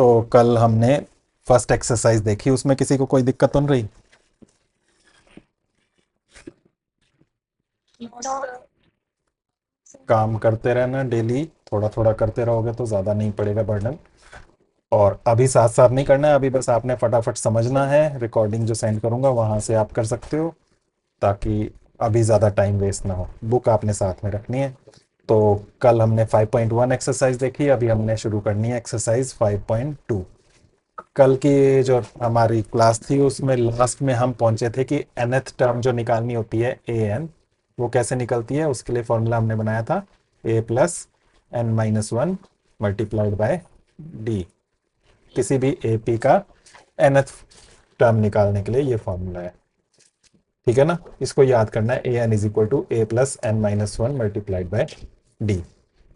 तो कल हमने फर्स्ट एक्सरसाइज देखी, उसमें किसी को कोई दिक्कत तो नहीं रही? काम करते रहना डेली, थोड़ा थोड़ा करते रहोगे तो ज़्यादा नहीं पड़ेगा बर्डन। और अभी साथ साथ नहीं करना है, अभी बस आपने फटाफट समझना है। रिकॉर्डिंग जो सेंड करूँगा वहाँ से आप कर सकते हो, ताकि अभी ज़्यादा टाइम वेस्ट ना हो। बुक आपने साथ में रखनी है। तो कल हमने 5.1 एक्सरसाइज देखी, अभी हमने शुरू करनी है एक्सरसाइज 5.2। कल की जो हमारी क्लास थी उसमें लास्ट में हम पहुंचे थे कि nth टर्म जो निकालनी होती है ए एन, वो कैसे निकलती है। उसके लिए फॉर्मूला हमने बनाया था A plus N minus one multiplied by D. किसी भी ए पी का nth टर्म निकालने के लिए ये फॉर्मूला है। ठीक है ना? इसको याद करना है, A N is equal to A plus N minus one multiplied by D.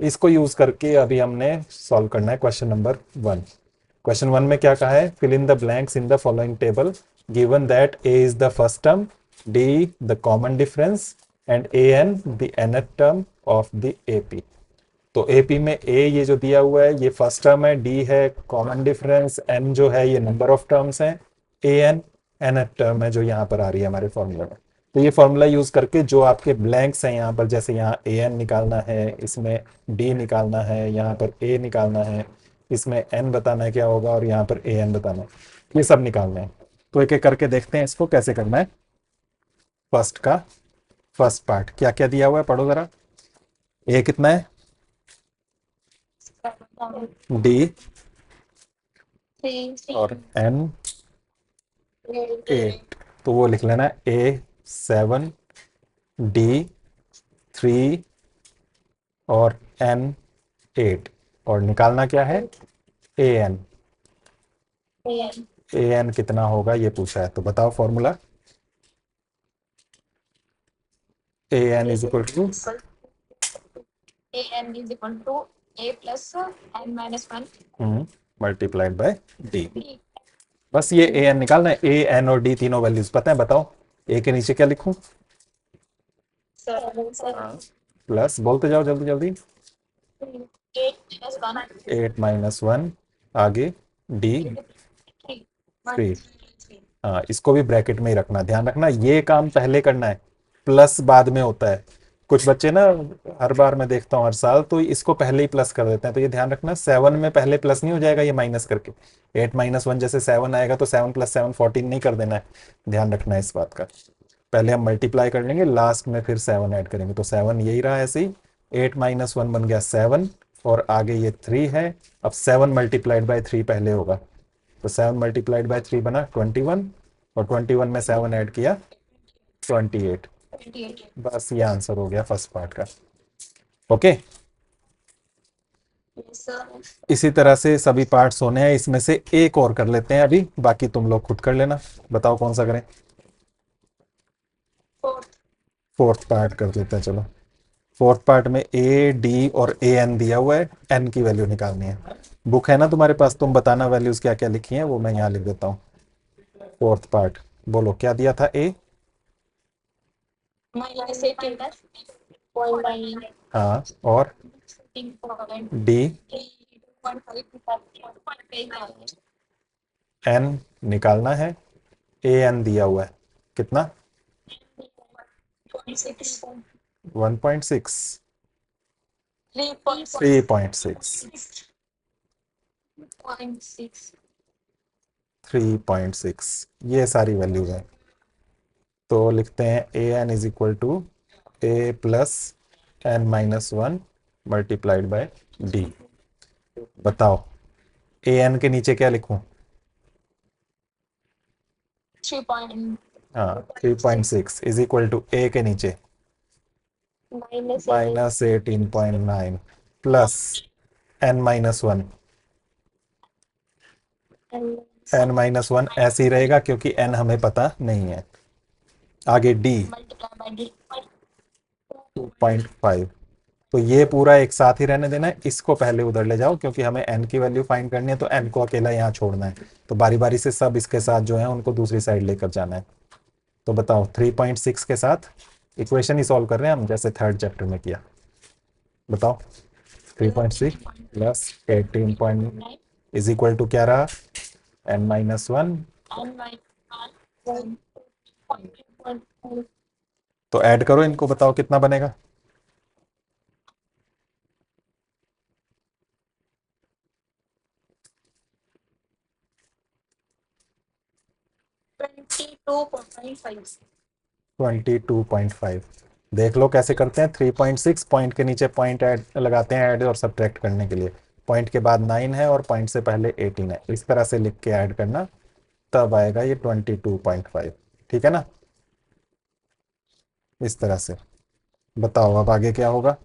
इसको यूज करके अभी हमने सॉल्व करना है क्वेश्चन नंबर 1। क्वेश्चन 1 में क्या कहा है? Fill in the blanks in the following table given that A is the first term, D the common difference and A N the nth term of the A P. तो A P में ए ये जो दिया हुआ है ये first term है, D है कॉमन डिफरेंस, एन जो है ये नंबर ऑफ टर्म्स हैं, ए एन nth टर्म है जो यहाँ पर आ रही है हमारे फॉर्मूला में। तो ये फॉर्मूला यूज करके जो आपके ब्लैंक्स हैं यहाँ पर, जैसे यहाँ ए एन निकालना है, इसमें डी निकालना है, यहाँ पर ए निकालना है, इसमें एन बताना है क्या होगा, और यहाँ पर ए एन बताना है, ये सब निकालना है। तो एक एक करके देखते हैं इसको कैसे करना है। फर्स्ट का फर्स्ट पार्ट क्या क्या दिया हुआ है पढ़ो जरा। ए कितना है? डी और एन 8। तो वो लिख लेना ए 7, डी 3 और एन 8। और निकालना क्या है? A N. ए एन कितना होगा ये पूछा है, तो बताओ formula. A N is equal to a plus n minus 1 multiplied by D. बस ये ए एन निकालना है। ए एन और डी तीनों वैल्यूज पता है, बताओ। ए के नीचे क्या लिखूं? प्लस, बोलते जाओ जल्दी जल्दी। 8 माइनस वन, आगे डी 3। हाँ, इसको भी ब्रैकेट में ही रखना, ध्यान रखना ये काम पहले करना है, प्लस बाद में होता है। कुछ बच्चे ना, हर बार मैं देखता हूँ हर साल, तो इसको पहले ही प्लस कर देते हैं। तो ये ध्यान रखना, 7 में पहले प्लस नहीं हो जाएगा, ये माइनस करके 8 माइनस वन जैसे 7 आएगा तो 7 प्लस 7 14 नहीं कर देना है। ध्यान रखना है इस बात का। पहले हम मल्टीप्लाई कर लेंगे, लास्ट में फिर 7 ऐड करेंगे। तो 7 यही रहा ऐसे ही। 8 माइनस वन बन गया 7, और आगे ये 3 है। अब 7 मल्टीप्लाइड बाय 3 पहले होगा, तो 7 मल्टीप्लाइड बाय 3 बना 21, और 21 में 7 ऐड किया 28। बस ये आंसर हो गया फर्स्ट पार्ट का। ओके, इसी तरह से सभी पार्ट्स होने हैं, इसमें से एक और कर लेते हैं अभी, बाकी तुम लोग खुद कर लेना। बताओ कौन सा करें? फोर्थ पार्ट कर देते हैं, चलो। फोर्थ पार्ट में ए डी और ए एन दिया हुआ है, एन की वैल्यू निकालनी है। बुक है ना तुम्हारे पास? तुम बताना वैल्यूज क्या क्या लिखी हैं, वो मैं यहाँ लिख देता हूँ। फोर्थ पार्ट बोलो क्या दिया था? ए, हाँ, और डी, एन निकालना है। ए एन दिया हुआ है कितना? 1.6, 3.6, 3.6, ये सारी वैल्यूज हैं। तो लिखते हैं A N is equal to A plus N minus one multiplied by D. बताओ ए एन के नीचे क्या लिखूं? हाँ, 3.6 इज इक्वल टू ए के नीचे minus 18.9 plus N minus one. N minus one ऐसे ही रहेगा क्योंकि एन हमें पता नहीं है। आगे डी 2.5। तो ये पूरा एक साथ ही रहने देना है, इसको पहले उधर ले जाओ क्योंकि हमें एन की वैल्यू फाइंड करनी है, तो एन को अकेला यहाँ छोड़ना है। तो बारी बारी से सब इसके साथ जो है उनको दूसरी साइड लेकर जाना है। तो बताओ 3.6 के साथ इक्वेशन ही सॉल्व कर रहे हैं हम, जैसे थर्ड चैप्टर में किया। बताओ 3.6 प्लस 18.9 इज इक्वल टू क्या रहा, n minus one. n minus 1. तो ऐड करो इनको, बताओ कितना बनेगा। 22.5. 22.5। देख लो कैसे करते हैं, 3.6 पॉइंट के नीचे पॉइंट ऐड लगाते हैं, ऐड और सब्ट्रैक्ट करने के लिए। पॉइंट के बाद 9 है और पॉइंट से पहले 18 है, इस तरह से लिख के ऐड करना, तब आएगा ये 22.5। ठीक है ना, इस तरह से। बताओ अब आगे क्या होगा।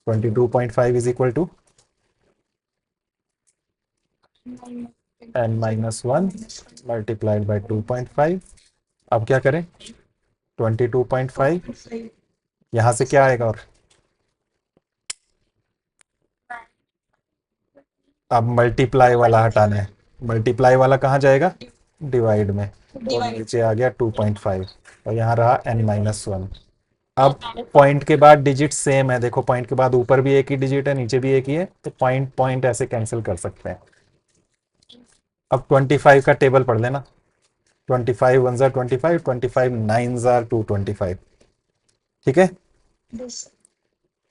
22.5 is equal to n minus one multiplied by 2.5। अब क्या करें, 22.5 यहाँ से क्या आएगा, और अब मल्टीप्लाई वाला हटाना है। मल्टीप्लाई वाला कहाँ जाएगा, डिवाइड में, तो नीचे आ गया 2.5 और यहाँ रहा n माइनस वन। अब पॉइंट के बाद डिजिट सेम है, देखो पॉइंट के बाद ऊपर भी एक ही डिजिट है, नीचे भी एक ही है, तो पॉइंट पॉइंट ऐसे कैंसिल कर सकते हैं। अब 25 का टेबल पढ़ लेना। 25 वन जार 25, 25 नाइन जार 225। ठीक है,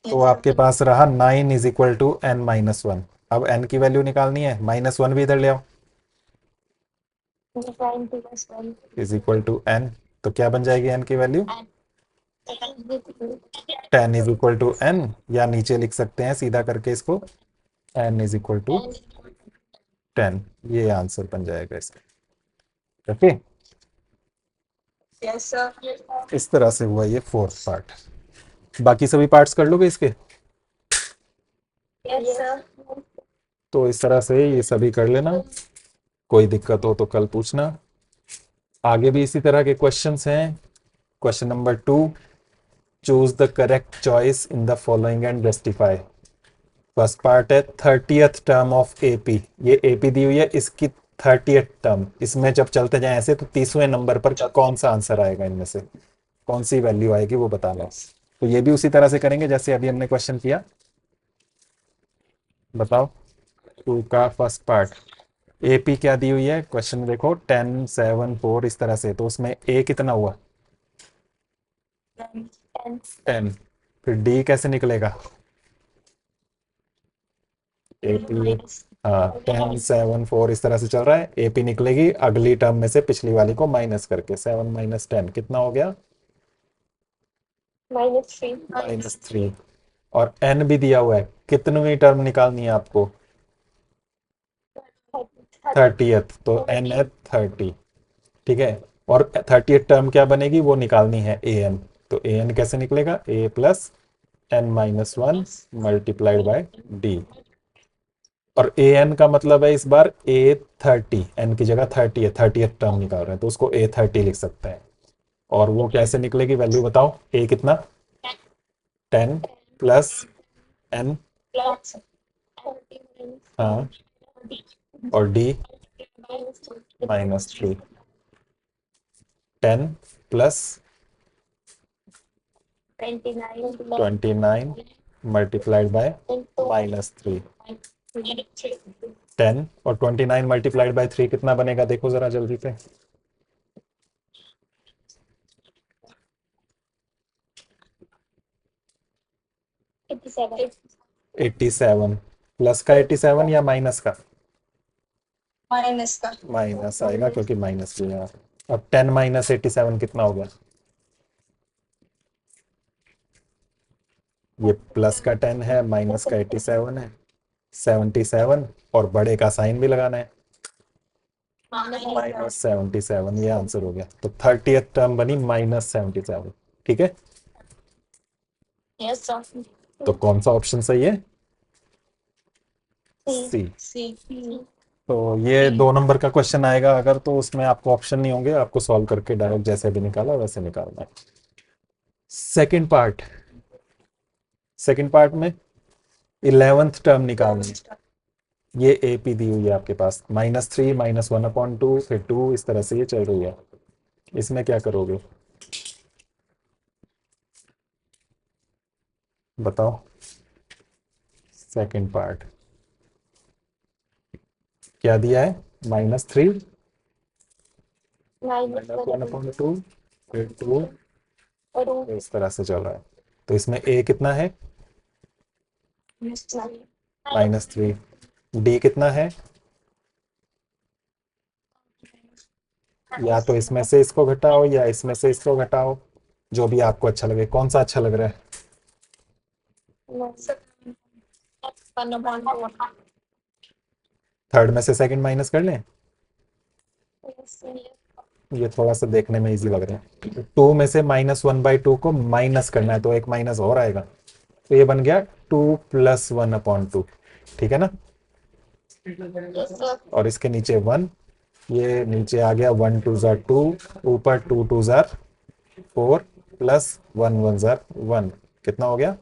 तो आपके पास रहा 9 is equal to n minus one. अब n की वैल्यू निकालनी है, माइनस वन भी इधर ले आओ, इज इक्वल टू n। तो क्या बन जाएगी n की value, 10 is equal to n, या नीचे लिख सकते हैं सीधा करके इसको, n इज इक्वल टू 10। ये आंसर बन जाएगा इसका। ओके, इस तरह से हुआ ये फोर्थ पार्ट। बाकी सभी पार्ट्स कर लोगे इसके, तो इस तरह से ये सभी कर लेना, कोई दिक्कत हो तो कल पूछना। आगे भी इसी तरह के क्वेश्चंस हैं। Question number 2, choose the correct choice in the following and justify. First part है 30th टर्म ऑफ एपी, ये एपी दी हुई है, इसकी 30th टर्म, इसमें जब चलते जाए ऐसे तो 30वें नंबर पर कौन सा आंसर आएगा, इनमें से कौन सी वैल्यू आएगी वो बताना। तो ये भी उसी तरह से करेंगे जैसे अभी हमने क्वेश्चन किया। बताओ, टू का फर्स्ट पार्ट, एपी क्या दी हुई है, क्वेश्चन देखो 10 7 4 इस तरह से, तो उसमें ए कितना हुआ, 10। फिर डी कैसे निकलेगा, एपी, हाँ 10 7 4 इस तरह से चल रहा है, एपी निकलेगी अगली टर्म में से पिछली वाली को माइनस करके, 7 माइनस 10 कितना हो गया, -3। और एन भी दिया हुआ है, कितनवीं टर्म निकालनी है आपको, 30th, तो एन है 30। ठीक है, और 30th टर्म क्या बनेगी वो निकालनी है ए एन। तो ए एन कैसे निकलेगा, A plus N minus one multiplied by D. और ए एन का मतलब है इस बार ए 30, एन की जगह 30 है, 30th टर्म निकाल रहे हैं तो उसको ए 30 लिख सकते हैं। और वो कैसे निकलेगी वैल्यू बताओ, ए कितना, 10 प्लस एन, हाँ, और डी -3। 10 plus 29 multiplied by -3। 10 और 29 मल्टीप्लाइड बाय 3 कितना बनेगा, देखो जरा जल्दी से। 87, प्लस का 87 या माइनस का, माइनस आएगा क्योंकि माइनस भी है। अब 10 माइनस 87 कितना हो गया, ये प्लस का 10 है, माइनस का 87 है, 77, और बड़े का साइन भी लगाना है, -77, ये आंसर हो गया। तो 30th टर्म बनी -77। ठीक है, तो कौन सा ऑप्शन सही है, सी। तो ये 2 नंबर का क्वेश्चन आएगा अगर, तो उसमें आपको ऑप्शन नहीं होंगे, आपको सॉल्व करके डायरेक्ट जैसे भी निकाला वैसे निकालना है। सेकंड पार्ट, सेकंड पार्ट में 11th टर्म निकालनी है। ये ए पी दी हुई है आपके पास, -3 -1/2 फिर 2 इस तरह से ये चल रही है। इसमें क्या करोगे, बताओ, सेकंड पार्ट। क्या दिया है? -3 माइनस -1 वन अपॉन 2 फिर 2, और इस तरह से चल रहा है। तो इसमें a कितना है? -3। d कितना है? या तो इसमें से इसको घटाओ या इसमें से इसको घटाओ, जो भी आपको अच्छा लगे। कौन सा अच्छा लग रहा है? One upon two. थर्ड में से सेकंड माइनस कर लें? ये थोड़ा सा देखने में इजी लग रहा है। 2 में से -1/2 को माइनस करना है, तो एक माइनस और आएगा, तो ये बन गया 2 + 1/2। ठीक है ना? और इसके नीचे 1, ये नीचे आ गया 1 2 ज़ार 2, ऊपर 2 2 ज़ार 4 प्लस 1 1 ज़ार 1, कितना हो गया?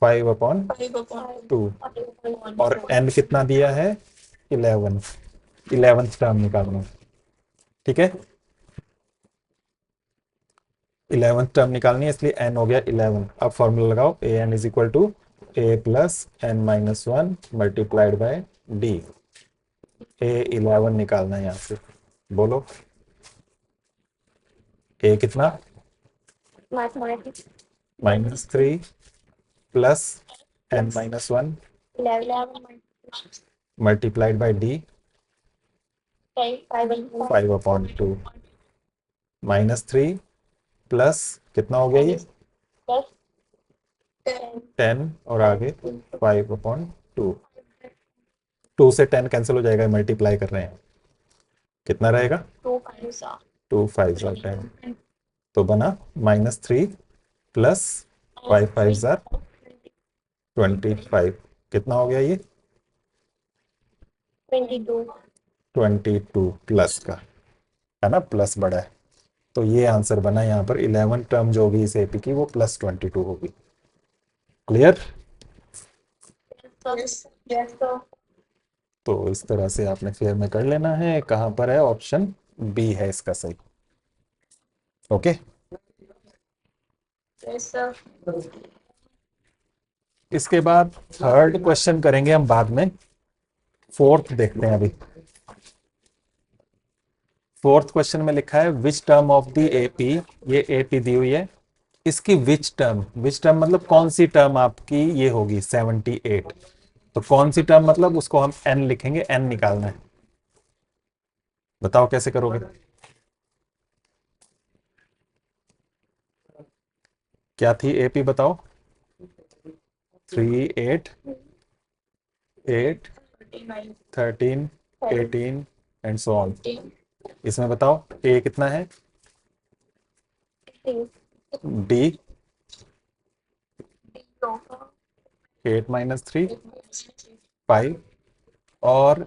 5/2। और n कितना दिया है? 11। 11th टर्म निकालना। ठीक है, 11th टर्म निकालनी है, इसलिए n हो गया 11। अब फॉर्मूला लगाओ, A N is equal to a plus n-1 multiplied by d। a11 निकालना है यहाँ से, बोलो a कितना? Mathematics -3 plus n-1 multiplied by d 5/2। -3 plus कितना हो गया ये? 10 और आगे 5/2। 2 से 10 कैंसिल हो जाएगा, मल्टीप्लाई कर रहे हैं, कितना रहेगा? 2 5 ज़ार 10, तो बना -3 प्लस 5 5 ज़ार 25, कितना हो गया ये? 22 प्लस का, है ना, प्लस बड़ा है, तो ये आंसर बना यहाँ पर। 11 टर्म जो होगी इस एपी की वो +22 होगी। क्लियर? तो इस तरह से आपने फेयर में कर लेना है। कहाँ पर है? ऑप्शन बी है इसका सही। ओके, इसके बाद थर्ड क्वेश्चन करेंगे हम बाद में। फोर्थ देखते हैं अभी। फोर्थ क्वेश्चन में लिखा है which term of the AP, ये एपी दी हुई है, इसकी विच टर्म मतलब कौन सी टर्म आपकी ये होगी 78। तो कौन सी टर्म मतलब उसको हम n लिखेंगे, n निकालना है। बताओ कैसे करोगे? क्या थी एपी बताओ? 3 8 8 13 18 एंड सो ऑन। इसमें बताओ ए कितना है? डी 8 - 3 5। और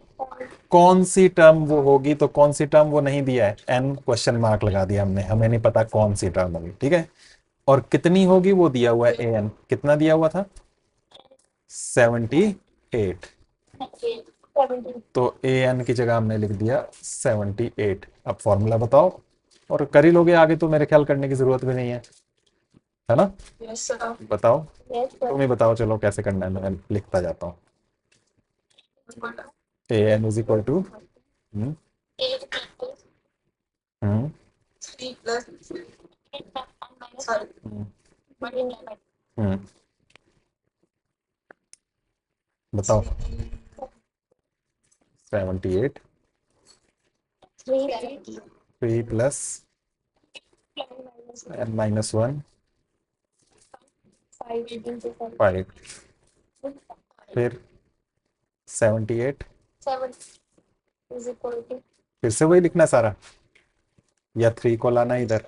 कौन सी टर्म वो होगी, तो कौन सी टर्म वो नहीं दिया है, एन क्वेश्चन मार्क लगा दिया हमने, हमें नहीं पता कौन सी टर्म होगी। ठीक है, और कितनी होगी वो दिया हुआ है ए एन, कितना दिया हुआ था? 78। तो ए एन की जगह हमने लिख दिया 78। अब फॉर्मूला बताओ, और कर ही लोगे आगे, तो मेरे ख्याल करने की जरूरत भी नहीं है ना? बताओ, तुम ही बताओ, चलो कैसे करना है, मैं लिखता जाता हूँ। ए एन इज इक्वल टू हम्म हम्म हम्म हम्म, बताओ 78 3 प्लस n-1 5, फिर 78, फिर से वही लिखना सारा, या 3 को लाना इधर?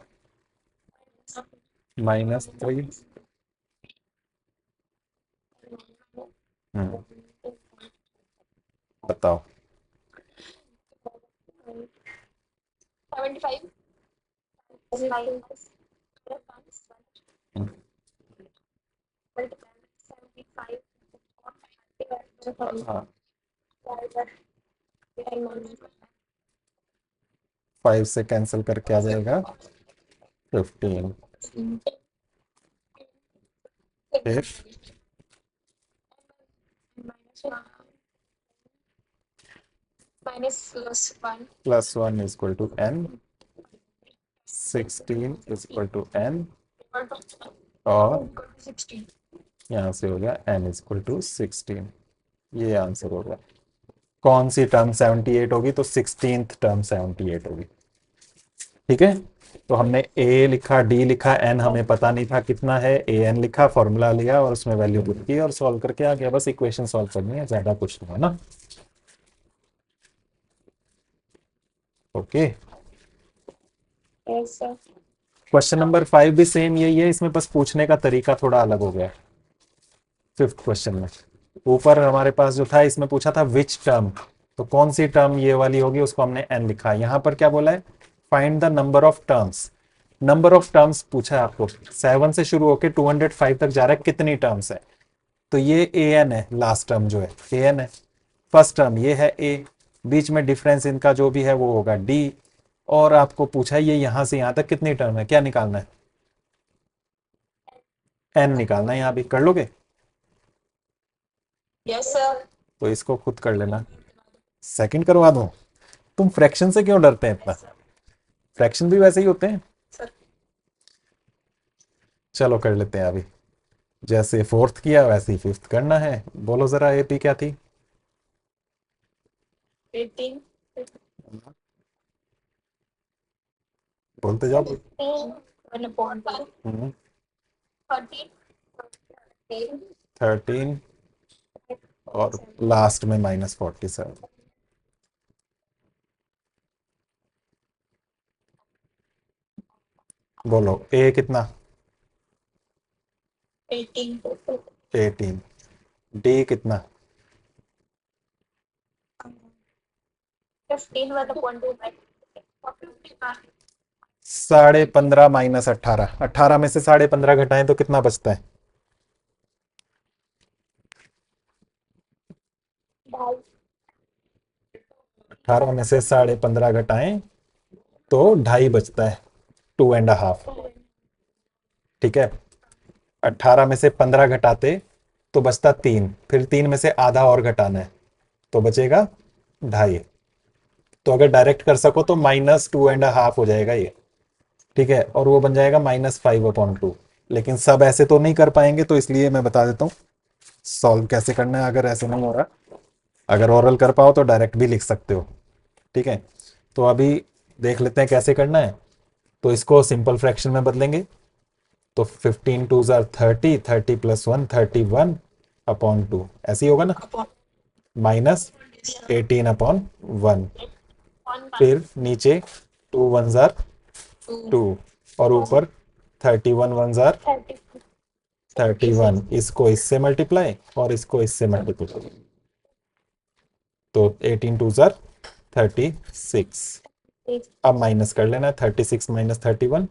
-3 बताओ। 5 से कैंसिल करके आ जाएगा 15, फिर minus plus 1 plus 1 is equal to N, 16 is equal to N, equal to और equal to 16. यहाँ से हो गया n इज इक्वल टू 16। ये आंसर होगा। कौन सी टर्म 78 होगी? तो 16th टर्म 78 होगी। ठीक है, तो हमने a लिखा, d लिखा, n हमें पता नहीं था कितना है, an लिखा, फॉर्मूला लिया और उसमें वैल्यू पुट की और सॉल्व करके आ गया। बस इक्वेशन सॉल्व करनी है, ज्यादा कुछ नहीं है ना। Okay, Yes, sir. Question number 5 भी सेम यही है, इसमें बस पूछने का तरीका थोड़ा अलग हो गया। 5th क्वेश्चन में ऊपर हमारे पास जो था, इसमें पूछा था विच टर्म, तो कौन सी टर्म ये वाली होगी, उसको हमने n लिखा है। यहाँ पर क्या बोला है? Find the number of terms. Number of terms पूछा है आपको, 7 से शुरू होकर 205 तक जा रहा है, कितनी टर्म्स है? तो ये an है, लास्ट टर्म जो है an है। फर्स्ट टर्म ये है a, बीच में डिफरेंस इनका जो भी है वो होगा d, और आपको पूछा है ये यहां से यहां तक कितनी टर्म है, क्या निकालना है? n निकालना है। यहाँ भी कर लोगे? Yes, sir. तो इसको खुद कर लेना। सेकंड करवा दूं? तुम फ्रैक्शन से क्यों डरते हैं इतना? फ्रैक्शन भी वैसे ही होते हैं। Sir, चलो कर लेते हैं अभी। जैसे फोर्थ किया वैसे ही फिफ्थ करना है। बोलो जरा एपी क्या थी? 18. बोलते जाओ। 1 upon 1. 13. 13 और लास्ट में -47। बोलो ए कितना? 18. 18। डी कितना? 15 1 upon 2. 15.5 -18, 18 में से 15.5 घटाएं तो कितना बचता है? 18 में से 15.5 घटाएं तो 2.5 बचता है, 2.5। ठीक है, 18 में से 15 घटाते तो बचता 3, फिर 3 में से आधा और घटाना है तो बचेगा 2.5। तो अगर डायरेक्ट कर सको तो -2.5 हो जाएगा ये। ठीक है, और वो बन जाएगा -5/2। लेकिन सब ऐसे तो नहीं कर पाएंगे, तो इसलिए मैं बता देता हूँ सॉल्व कैसे करना है अगर ऐसे नहीं हो रहा। अगर ओरल कर पाओ तो डायरेक्ट भी लिख सकते हो। ठीक है, तो अभी देख लेते हैं कैसे करना है। तो इसको सिंपल फ्रैक्शन में बदलेंगे। तो 15 2 जार 30, 30 + 1 31/2 ऐसे ही होगा ना, -18/1। फिर नीचे 2 1 जार 2, और ऊपर 31 1 जार 31। इसको इससे मल्टीप्लाई और इसको इससे मल्टीप्लाई, तो 18 2 जार 36। अब माइनस कर लेना, 36 - 31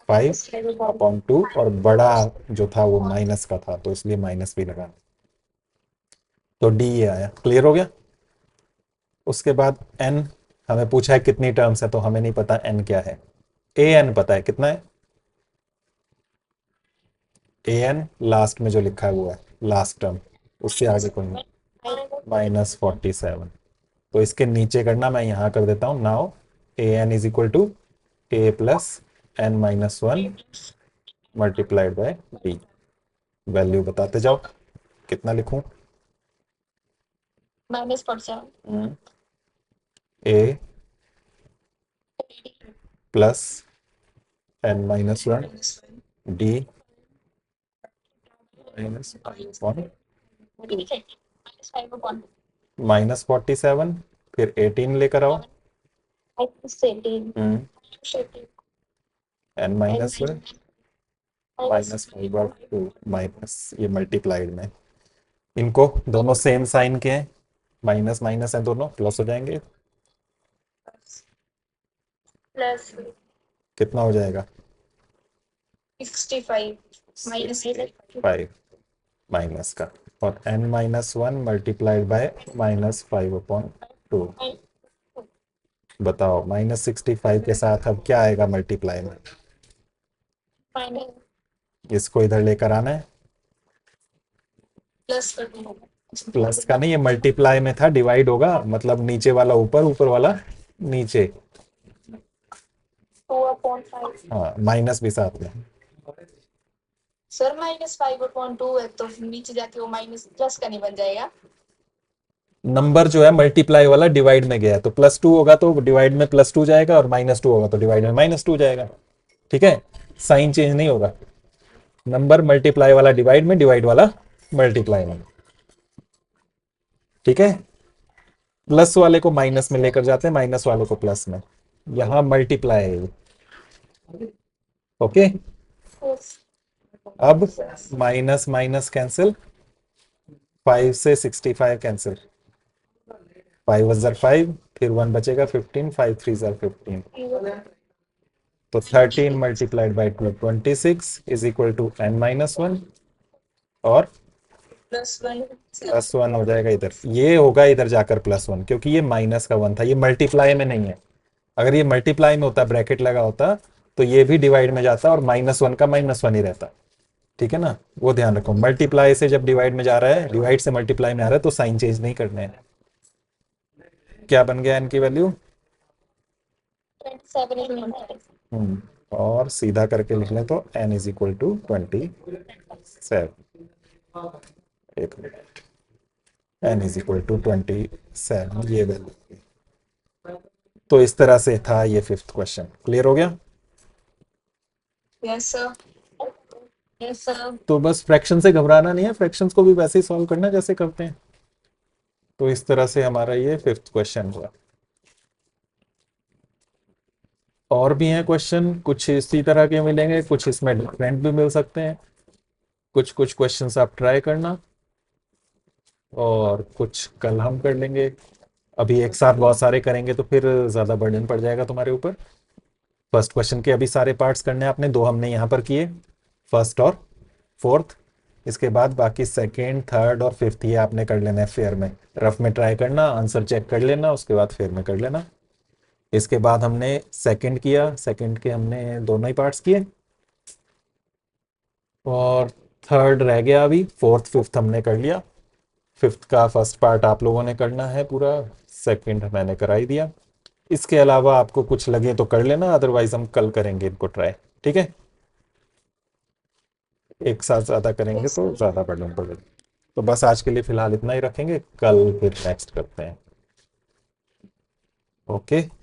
5/2, और बड़ा जो था वो माइनस का था तो इसलिए माइनस भी लगाना। तो डी ये आया। क्लियर हो गया? उसके बाद एन हमें पूछा है कितनी टर्म्स है, तो हमें नहीं पता एन क्या है। ए एन पता है कितना है? ए एन लास्ट में जो लिखा है वो है लास्ट टर्म, उससे आगे कोई नहीं। -47। तो इसके नीचे करना, मैं यहां कर देता हूं now. A N is equal to A plus n-1 multiplied by D. Value बताते जाओ, कितना लिखूं? -47. ए प्लस n-1 डी -5/, -5/2. -47, फिर 18 लेकर आओ, -18. n-1 -5/2 माइनस ये मल्टीप्लाइड में। इनको दोनों सेम साइन के हैं, माइनस माइनस है दोनों, प्लस हो जाएंगे। प्लस कितना हो जाएगा? 65 माइनस 5 माइनस का, और n-1 मल्टीप्लाइड बाय -5/2। बताओ -65 के साथ अब क्या आएगा मल्टीप्लाई में? माइनस इसको इधर लेकर आना है, प्लस करना होगा. प्लस का नहीं, ये मल्टीप्लाई में था, डिवाइड होगा, मतलब नीचे वाला ऊपर, ऊपर वाला नीचे। 2/5। हाँ, माइनस भी साथ में। सर -5/2 है तो नीचे जाके वो माइनस प्लस का नहीं बन जाएगा? नंबर जो है मल्टीप्लाई वाला डिवाइड में गया, तो +2 होगा तो डिवाइड में +2 जाएगा, और -2 होगा तो डिवाइड में -2 जाएगा। ठीक है, साइन चेंज नहीं होगा। नंबर मल्टीप्लाई वाला डिवाइड में, डिवाइड वाला मल्टीप्लाई में। ठीक है, प्लस वाले को माइनस में लेकर जाते हैं, माइनस वाले को प्लस में। यहां मल्टीप्लाई है ये। Okay, yes. अब माइनस माइनस कैंसिल, 5 से 65 कैंसिल, 5 * 5, फिर 1 बचेगा 15, 5 3 * 15, तो 13 multiplied by 2 26 is equal to n-1, और +1। +1 हो जाएगा इधर, ये होगा इधर जाकर +1, क्योंकि ये माइनस का 1 था, ये मल्टीप्लाई में नहीं है। अगर ये मल्टीप्लाई में होता, ब्रैकेट लगा होता, तो ये भी डिवाइड में जाता और -1 का -1 ही रहता। ठीक है ना, वो ध्यान रखो, मल्टीप्लाई से जब डिवाइड में जा रहा है, डिवाइड से मल्टीप्लाई में आ रहा है, तो साइन चेंज नहीं करने हैं। क्या बन गया इनकी वैल्यू? 27। और सीधा करके लिख लें तो n = 27। एक मिनट, n = 27, ये वैल्यू। तो इस तरह से था ये 5th क्वेश्चन। क्लियर हो गया? Yes sir. Yes sir. तो बस फ्रैक्शन से घबराना नहीं है, फ्रैक्शंस को भी वैसे ही सॉल्व करना जैसे करते हैं। तो इस तरह से हमारा ये 5th क्वेश्चन हुआ। और भी हैं क्वेश्चन, कुछ इसी तरह के मिलेंगे, कुछ इसमें डिफरेंट भी मिल सकते हैं। कुछ कुछ क्वेश्चंस आप ट्राई करना, और कुछ कल हम कर लेंगे। अभी एक साथ बहुत सारे करेंगे तो फिर ज़्यादा बर्डन पड़ जाएगा तुम्हारे ऊपर। फर्स्ट क्वेश्चन के अभी सारे पार्ट्स करने हैं आपने, 2 हमने यहाँ पर किए, फर्स्ट और फोर्थ। इसके बाद बाकी सेकेंड, थर्ड और फिफ्थ ये आपने कर लेना है फेयर में। रफ में ट्राई करना, आंसर चेक कर लेना, उसके बाद फेयर में कर लेना। इसके बाद हमने सेकंड किया, सेकंड के हमने दोनों ही पार्ट्स किए, और थर्ड रह गया अभी, फोर्थ फिफ्थ हमने कर लिया। फिफ्थ का फर्स्ट पार्ट आप लोगों ने करना है पूरा, सेकंड मैंने करा ही दिया। इसके अलावा आपको कुछ लगे तो कर लेना, अदरवाइज हम कल करेंगे इनको ट्राई। ठीक है, एक साथ ज़्यादा करेंगे यस तो सर। ज़्यादा पढ़ना पड़ेगा। तो बस आज के लिए फ़िलहाल इतना ही रखेंगे, कल फिर नेक्स्ट करते हैं। ओके।